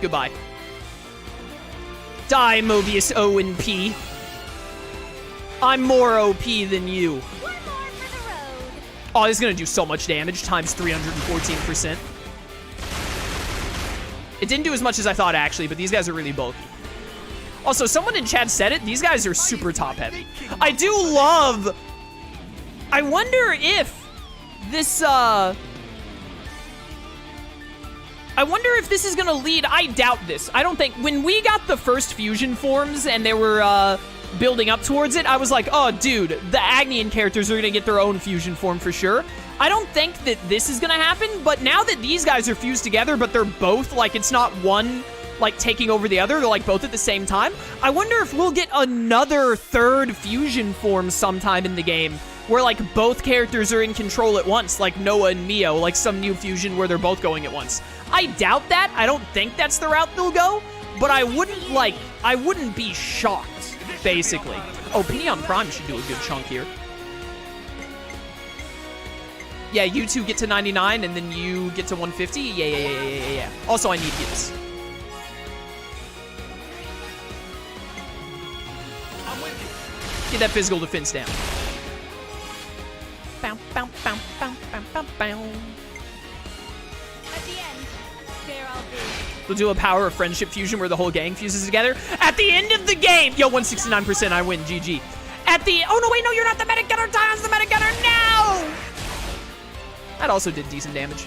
Goodbye. Die, Moebius O and P. I'm more OP than you. One more for the road. Oh, this is gonna do so much damage, times 314%. It didn't do as much as I thought, actually, but these guys are really bulky. Also, someone in chat said it, these guys are super top-heavy. I do love... I wonder if this, I wonder if this is gonna lead... I doubt this. I don't think... When we got the first fusion forms and they were, building up towards it, I was like, oh, dude, the Agnian characters are gonna get their own fusion form for sure. I don't think that this is gonna happen, but now that these guys are fused together, but they're both, like, it's not one, like, taking over the other, they're, like, both at the same time, I wonder if we'll get another third fusion form sometime in the game, where, like, both characters are in control at once, like Noah and Mio, like some new fusion where they're both going at once. I doubt that. I don't think that's the route they'll go, but I wouldn't, like, I wouldn't be shocked, basically. Oh, Pinion Prime should do a good chunk here. Yeah, you two get to 99, and then you get to 150. Yeah. Also, I need heals. Get that physical defense down. Bow, bow, bow, bow, bow, bow, bow. At the end, there I'll be. We'll do a power of friendship fusion where the whole gang fuses together. At the end of the game! Yo, 169%, I win. GG. At the... Oh, no, wait, no, you're not the medic gunner. Dion's the medic gunner. No! That also did decent damage.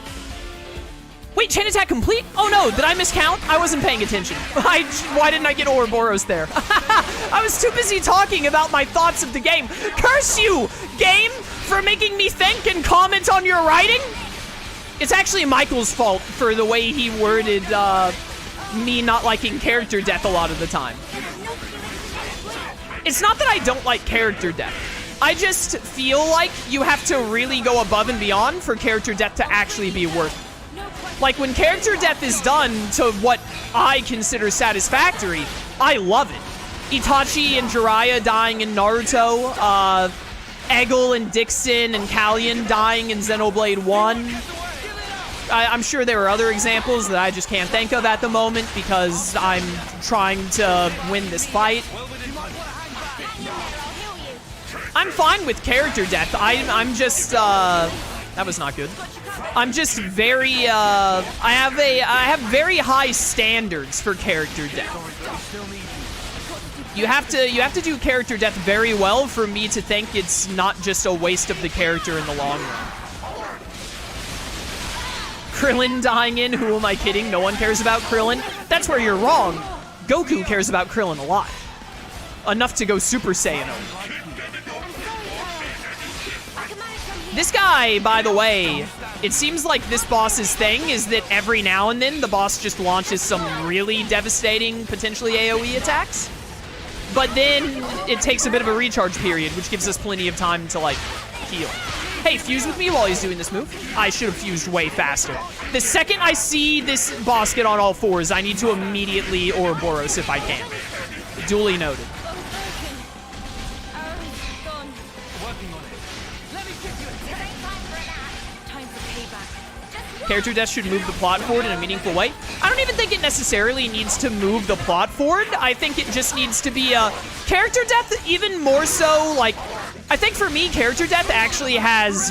Wait, chain attack complete? Oh no, did I miscount? I wasn't paying attention. Why didn't I get Ouroboros there? I was too busy talking about my thoughts of the game. Curse you, game, for making me think and comment on your writing? It's actually Michael's fault for the way he worded me not liking character death a lot of the time. It's not that I don't like character death. I just feel like you have to really go above and beyond for character death to actually be worth it. Like, when character death is done to what I consider satisfactory, I love it. Itachi and Jiraiya dying in Naruto, Eggle and Dixon and Kallian dying in Xenoblade 1. I'm sure there are other examples that I just can't think of at the moment because I'm trying to win this fight. I'm fine with character death. I'm just, that was not good. I'm just very, I have very high standards for character death. You have to do character death very well for me to think it's not just a waste of the character in the long run. Krillin dying in, who am I kidding? No one cares about Krillin. That's where you're wrong. Goku cares about Krillin a lot. Enough to go Super Saiyan over. This guy, by the way, it seems like this boss's thing is that every now and then the boss just launches some really devastating, potentially AoE attacks. But then it takes a bit of a recharge period, which gives us plenty of time to, like, heal. Hey, fuse with me while he's doing this move. I should have fused way faster. The second I see this boss get on all fours, I need to immediately Ouroboros if I can. Duly noted. Character death should move the plot forward in a meaningful way. I don't even think it necessarily needs to move the plot forward. I think it just needs to be a character death, even more so, like, I think for me, character death actually has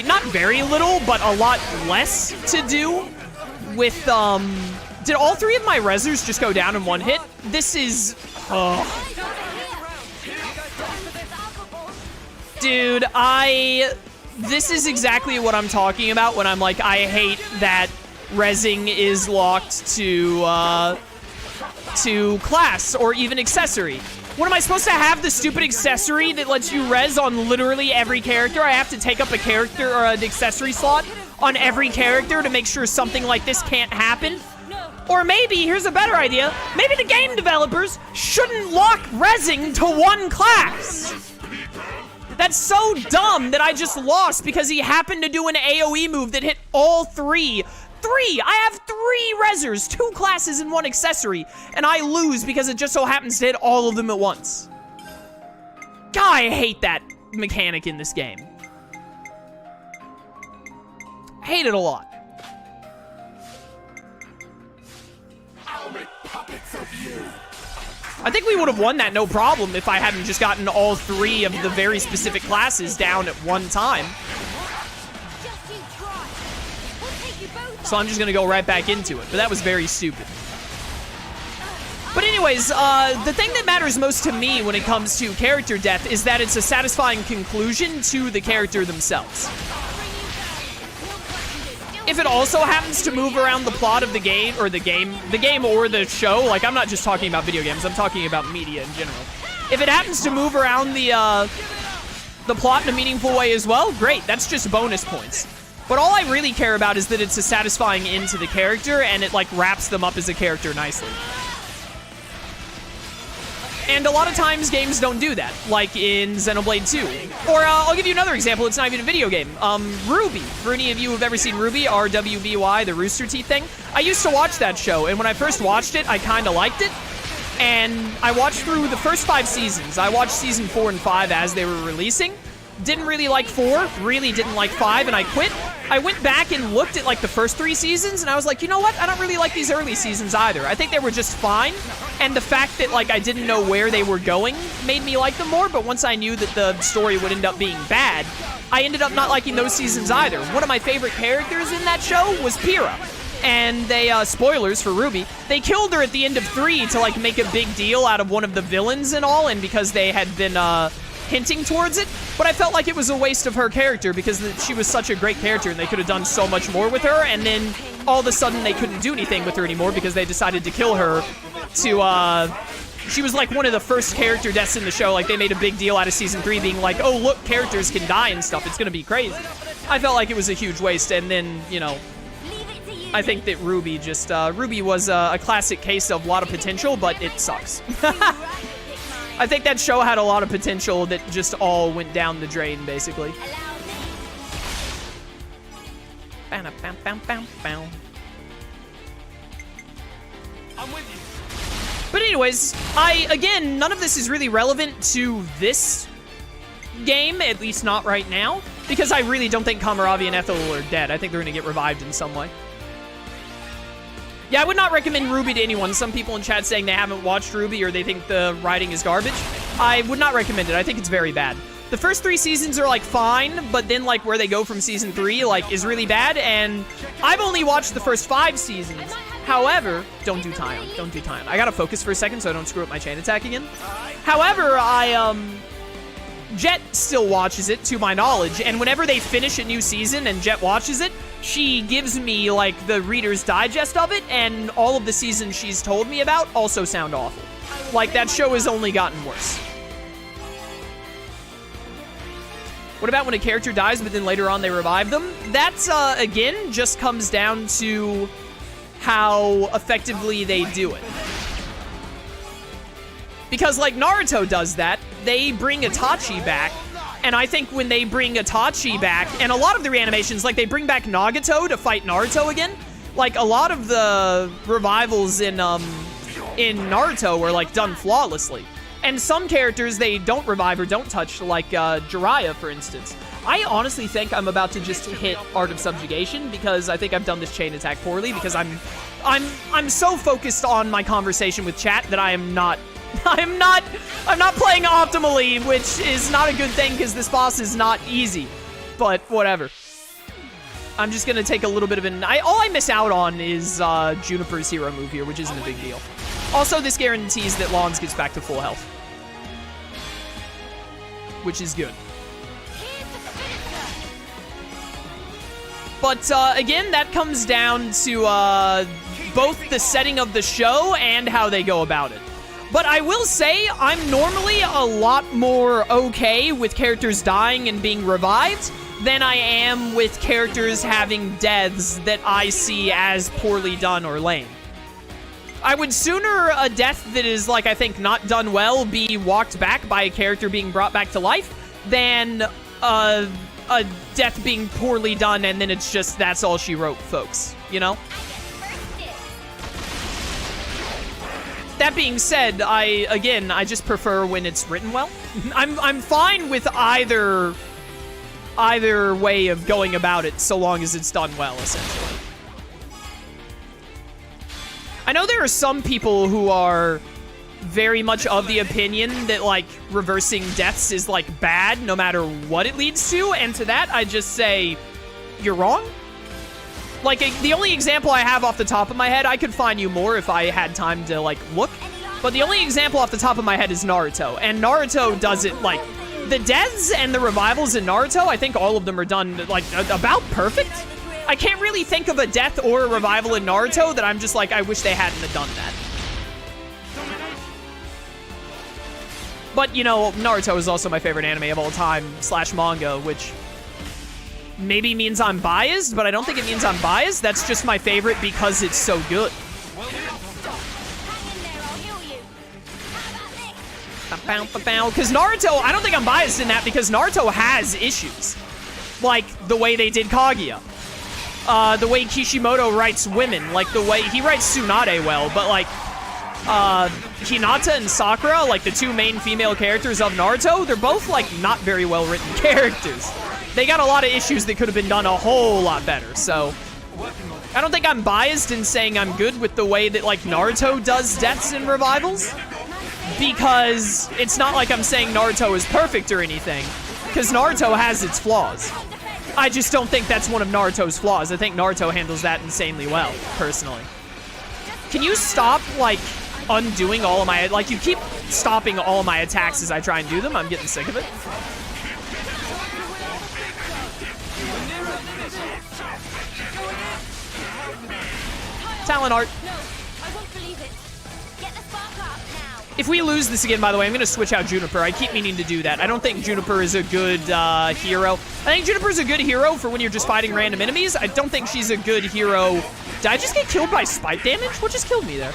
not very little, but a lot less to do with, did all three of my resers just go down in one hit? This is, dude, this is exactly what I'm talking about when I'm like, I hate that resing is locked to class or even accessory. What am I supposed to have, the stupid accessory that lets you res on literally every character? I have to take up a character or an accessory slot on every character to make sure something like this can't happen? Or maybe, here's a better idea, maybe the game developers shouldn't lock resing to one class. That's so dumb that I just lost because he happened to do an AoE move that hit all three. I have 3 resers, 2 classes and 1 accessory, and I lose because it just so happens to hit all of them at once. God, I hate that mechanic in this game. I hate it a lot. I think we would have won that no problem if I hadn't just gotten all 3 of the very specific classes down at one time. Just you try. We'll take you both So I'm just gonna go right back into it, but that was very stupid. But anyways, the thing that matters most to me when it comes to character death is that it's a satisfying conclusion to the character themselves. If it also happens to move around the plot of the game, or the game or the show, like I'm not just talking about video games, I'm talking about media in general. If it happens to move around the plot in a meaningful way as well, great, that's just bonus points. But all I really care about is that it's a satisfying end to the character and it like wraps them up as a character nicely. And a lot of times games don't do that, like in Xenoblade 2. Or I'll give you another example, it's not even a video game. Rwby, for any of you who've ever seen Rwby, R-W-B-Y, the Rooster Teeth thing. I used to watch that show, and when I first watched it, I kind of liked it. And I watched through the first 5 seasons. I watched season 4 and 5 as they were releasing. Didn't really like 4, really didn't like 5, and I quit. I went back and looked at like the first 3 seasons, and I was like, you know what? I don't really like these early seasons either. I think they were just fine, and the fact that like I didn't know where they were going made me like them more, but once I knew that the story would end up being bad, I ended up not liking those seasons either. One of my favorite characters in that show was Pyrrha. And they, spoilers for Rwby, they killed her at the end of 3 to like make a big deal out of one of the villains and all, and because they had been, hinting towards it, but I felt like it was a waste of her character because she was such a great character and they could have done so much more with her, and then all of a sudden they couldn't do anything with her anymore because they decided to kill her to, she was like one of the first character deaths in the show. Like they made a big deal out of season 3 being like, oh look, characters can die and stuff, it's gonna be crazy. I felt like it was a huge waste, and then, you know, I think that Rwby just, Rwby was a classic case of a lot of potential, but it sucks. I think that show had a lot of potential that just all went down the drain, basically. I'm with you. But anyways, again, none of this is really relevant to this game, at least not right now, because I really don't think Kamaravi and Ethel are dead. I think they're going to get revived in some way. Yeah, I would not recommend Rwby to anyone. Some people in chat saying they haven't watched Rwby or they think the writing is garbage. I would not recommend it. I think it's very bad. The first 3 seasons are, like, fine, but then, like, where they go from season 3, like, is really bad, and I've only watched the first 5 seasons. However, don't do time. Don't do time. I gotta focus for a second so I don't screw up my chain attack again. However, Jet still watches it, to my knowledge, and whenever they finish a new season and Jet watches it, she gives me, like, the Reader's Digest of it, and all of the seasons she's told me about also sound awful. Like, that show has only gotten worse. What about when a character dies, but then later on they revive them? That's, again, just comes down to how effectively they do it. Because, like, Naruto does that. They bring Itachi back, and I think when they bring Itachi back, and a lot of the reanimations, like, they bring back Nagato to fight Naruto again. Like, a lot of the revivals in Naruto are, like, done flawlessly. And some characters they don't revive or don't touch, like Jiraiya, for instance. I honestly think I'm about to just hit Art of Subjugation because I think I've done this chain attack poorly because I'm so focused on my conversation with chat that I'm not playing optimally, which is not a good thing because this boss is not easy. But whatever. I'm just gonna take a little bit of all I miss out on is Juniper's hero move here, which isn't a big deal. Also, this guarantees that Lawns gets back to full health, which is good. But again, that comes down to both the setting of the show and how they go about it. But I will say, I'm normally a lot more okay with characters dying and being revived than I am with characters having deaths that I see as poorly done or lame. I would sooner a death that is, like, I think not done well be walked back by a character being brought back to life than a death being poorly done and then it's just that's all she wrote, folks, you know? That being said, I just prefer when it's written well. I'm fine with either way of going about it so long as it's done well, essentially. I know there are some people who are very much of the opinion that, like, reversing deaths is, like, bad no matter what it leads to, and to that, I just say, you're wrong. Like, the only example I have off the top of my head, I could find you more if I had time to, like, look, but the only example off the top of my head is Naruto, and Naruto does it, like, the deaths and the revivals in Naruto, I think all of them are done, like, about perfect. I can't really think of a death or a revival in Naruto that I'm just like, I wish they hadn't have done that. But, you know, Naruto is also my favorite anime of all time, / manga, which maybe means I'm biased, but I don't think it means I'm biased. That's just my favorite because it's so good. Because Naruto, I don't think I'm biased in that because Naruto has issues. Like, the way they did Kaguya. The way Kishimoto writes women, like the way he writes Tsunade well, but like Hinata and Sakura, like the two main female characters of Naruto, they're both like not very well written characters. They got a lot of issues that could have been done a whole lot better, so I don't think I'm biased in saying I'm good with the way that like Naruto does deaths and revivals, because it's not like I'm saying Naruto is perfect or anything, because Naruto has its flaws. I just don't think that's one of Naruto's flaws. I think Naruto handles that insanely well, personally. Can you stop, like, undoing all of my... Like, you keep stopping all of my attacks as I try and do them. I'm getting sick of it. Talent art. If we lose this again, by the way, I'm going to switch out Juniper. I keep meaning to do that. I don't think Juniper is a good hero. I think Juniper is a good hero for when you're just fighting random enemies. I don't think she's a good hero. Did I just get killed by spite damage? What just killed me there?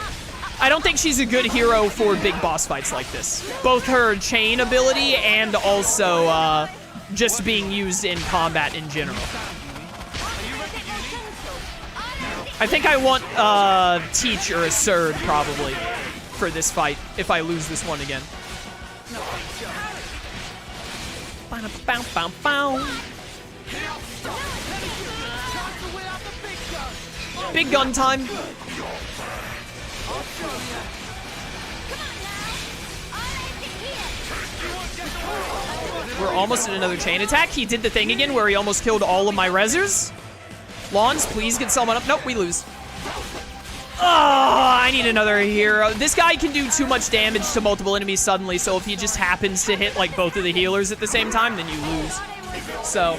I don't think she's a good hero for big boss fights like this. Both her chain ability and also just being used in combat in general. I think I want Teach or a Surd, probably, for this fight, if I lose this one again. Big gun time. We're almost at another chain attack. He did the thing again where he almost killed all of my rezzers. Lawns, please get someone up. Nope, we lose. Oh, I need another hero. This guy can do too much damage to multiple enemies suddenly, so if he just happens to hit like both of the healers at the same time, then you lose. So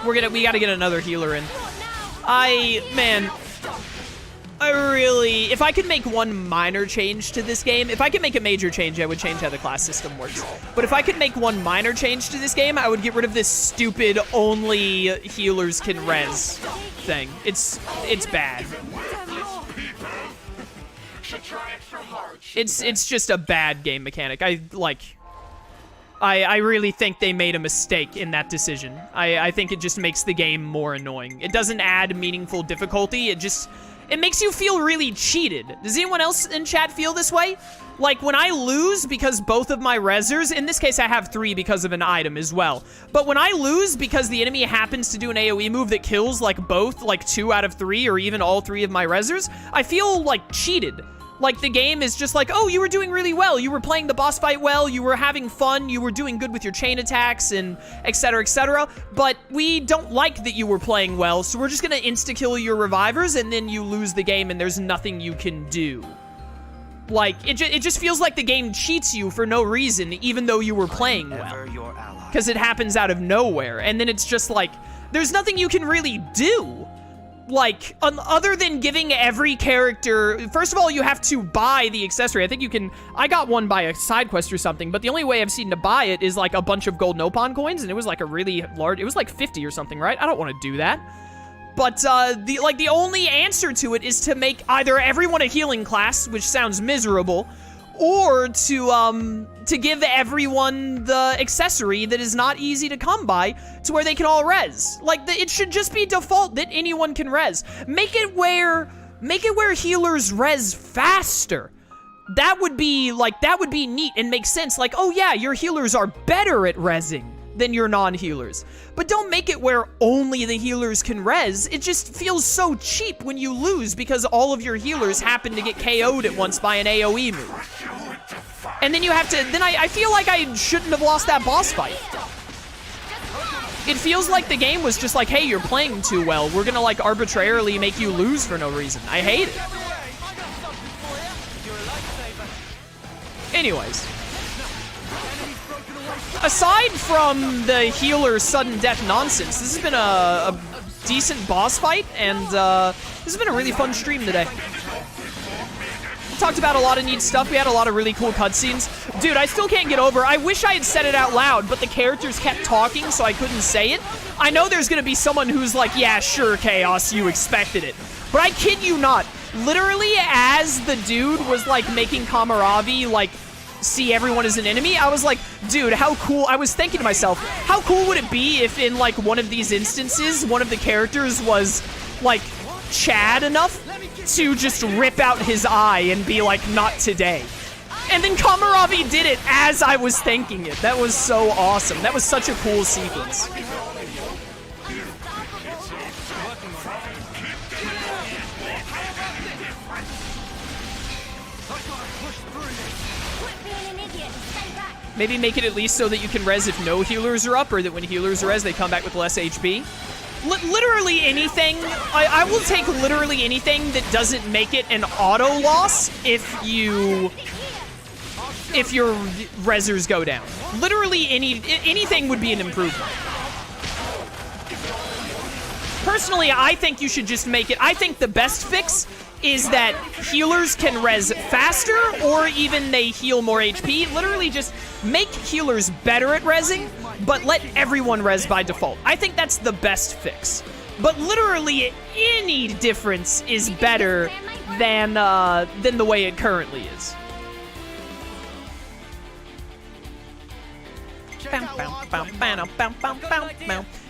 we gotta get another healer in. If I could make one minor change to this game, if I could make a major change, I would change how the class system works. But if I could make one minor change to this game, I would get rid of this stupid only healers can res thing. It's bad. It's just a bad game mechanic. I really think they made a mistake in that decision. I think it just makes the game more annoying. It doesn't add meaningful difficulty. It makes you feel really cheated. Does anyone else in chat feel this way? Like, when I lose because both of my rezzers, in this case I have 3 because of an item as well, but when I lose because the enemy happens to do an AoE move that kills, like, both, like, 2 out of 3, or even all 3 of my rezzers, I feel, like, cheated. Like, the game is just like, oh, you were doing really well. You were playing the boss fight well. You were having fun. You were doing good with your chain attacks and et cetera, but we don't like that you were playing well, so we're just gonna insta-kill your revivers, and then you lose the game, and there's nothing you can do. Like, it just feels like the game cheats you for no reason, even though you were playing well. Because it happens out of nowhere, and then it's just like, there's nothing you can really do. Like, other than giving every character... First of all, you have to buy the accessory. I think you can... I got one by a side quest or something, but the only way I've seen to buy it is, like, a bunch of gold Nopon coins, and it was, like, a really large... It was, like, 50 or something, right? I don't want to do that. But, the only answer to it is to make either everyone a healing class, which sounds miserable, or to give everyone the accessory that is not easy to come by to where they can all res. Like, it should just be default that anyone can res. Make it where healers res faster. That would be neat and make sense. Like, oh yeah, your healers are better at resing than your non-healers. But don't make it where only the healers can res. It just feels so cheap when you lose because all of your healers happen to get KO'd at once by an AoE move. And then you have to, then I feel like I shouldn't have lost that boss fight. It feels like the game was just like, hey, you're playing too well. We're gonna like arbitrarily make you lose for no reason. I hate it. Anyways. Aside from the healer sudden death nonsense, this has been a decent boss fight, and this has been a really fun stream today. Talked about a lot of neat stuff. We had a lot of really cool cutscenes. Dude, I still can't get over. I wish I had said it out loud, but the characters kept talking, so I couldn't say it. I know there's gonna be someone who's like, yeah, sure, Chaos, you expected it. But I kid you not. Literally, as the dude was, like, making Kamaravi, like, see everyone as an enemy, I was like, dude, how cool. I was thinking to myself, how cool would it be if in, like, one of these instances, one of the characters was, like, Chad enough to just rip out his eye and be like, not today. And then Kamaravi did it as I was thinking it. That was so awesome. That was such a cool sequence. Maybe make it at least so that you can res if no healers are up, or that when healers are res, they come back with less HP. Literally anything. I will take literally anything that doesn't make it an auto loss if your resers go down. Literally anything would be an improvement. Personally, I think you should just make it. I think the best fix is that healers can res faster, or even they heal more HP. Literally just make healers better at resing, but let everyone res by default. I think that's the best fix. But literally any difference is better than the way it currently is.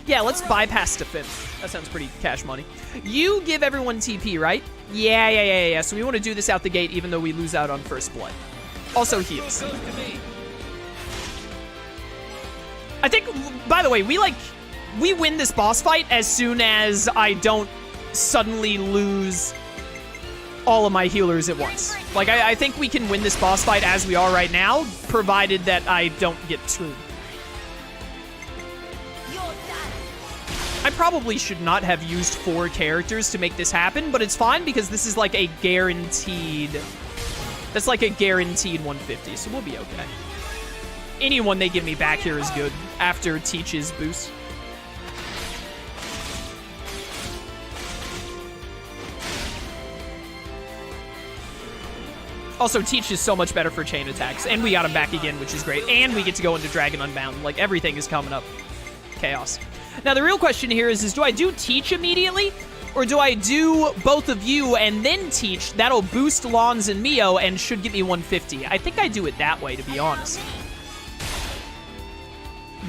Yeah, let's bypass defense. That sounds pretty cash money. You give everyone TP, right? Yeah. So we want to do this out the gate, even though we lose out on first blood. Also heals. I think, by the way, we win this boss fight as soon as I don't suddenly lose all of my healers at once. Like, I think we can win this boss fight as we are right now, provided that I don't get screwed. I probably should not have used 4 characters to make this happen, but it's fine because this is like a guaranteed... That's like a guaranteed 150, so we'll be okay. Anyone they give me back here is good after Teach's boost. Also, Teach is so much better for chain attacks, and we got him back again, which is great. And we get to go into Dragon Unbound. Like, everything is coming up. Chaos. Now, the real question here is do I do Teach immediately? Or do I do both of you and then Teach? That'll boost Lons and Mio and should get me 150. I think I do it that way, to be honest.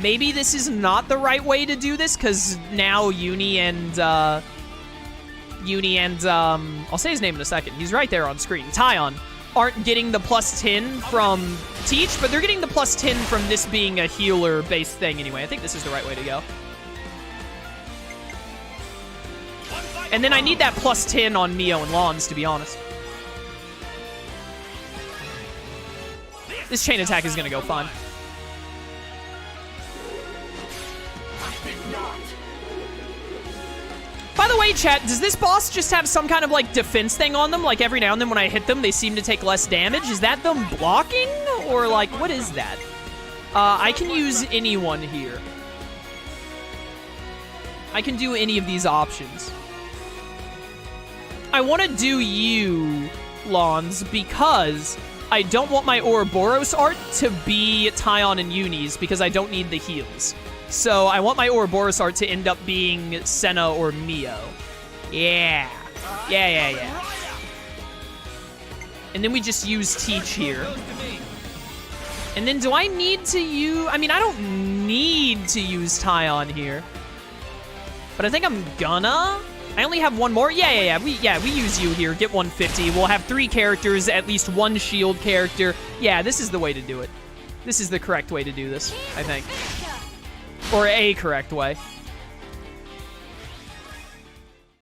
Maybe this is not the right way to do this, because now Uni and, I'll say his name in a second. He's right there on screen. Tyon aren't getting the plus 10 from Teach, but they're getting the plus 10 from this being a healer-based thing anyway. I think this is the right way to go. And then I need that plus 10 on Mio and Lons, to be honest. This chain attack is going to go fine. By the way, chat, does this boss just have some kind of, like, defense thing on them? Like, every now and then when I hit them, they seem to take less damage? Is that them blocking? Or, like, what is that? I can use anyone here. I can do any of these options. I want to do you, Lons, because I don't want my Ouroboros art to be Tyon and Uni's, because I don't need the heals. So I want my Ouroboros art to end up being Senna or Mio. Yeah. And then we just use Teach here. And then do I need to use... I mean, I don't need to use Tyon here. But I think I'm gonna... I only have one more. Yeah. We use you here. Get 150. We'll have 3 characters, at least 1 shield character. Yeah, this is the way to do it. This is the correct way to do this, I think. Or a correct way.